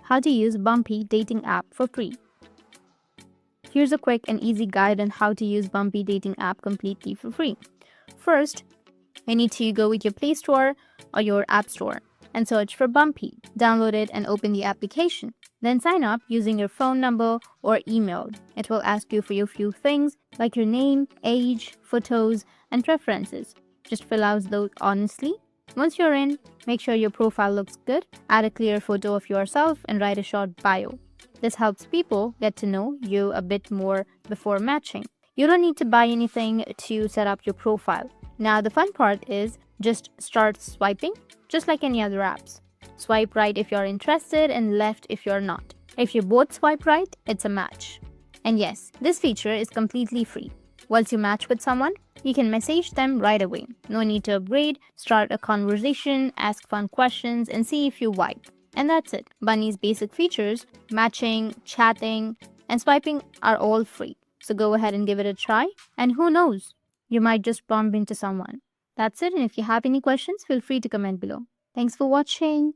how to use Bumpy dating app for free. Here's a quick and easy guide on how to use Bumpy dating app completely for free. First, you need to go with your Play Store or your App Store and search for Bumpy. Download it and open the application. Then sign up using your phone number or email. It will ask you for a few things like your name, age, photos, and preferences. Just fill out those honestly. Once you're in, make sure your profile looks good, add a clear photo of yourself, and write a short bio. This helps people get to know you a bit more before matching. You don't need to buy anything to set up your profile. Now, the fun part is just start swiping, just like any other apps. Swipe right if you're interested and left if you're not. If you both swipe right, it's a match. And yes, this feature is completely free. Once you match with someone, you can message them right away. No need to upgrade, start a conversation, ask fun questions, and see if you vibe. And that's it. Bunny's basic features, matching, chatting, and swiping are all free. So go ahead and give it a try. And who knows, you might just bump into someone. That's it. And if you have any questions, feel free to comment below. Thanks for watching.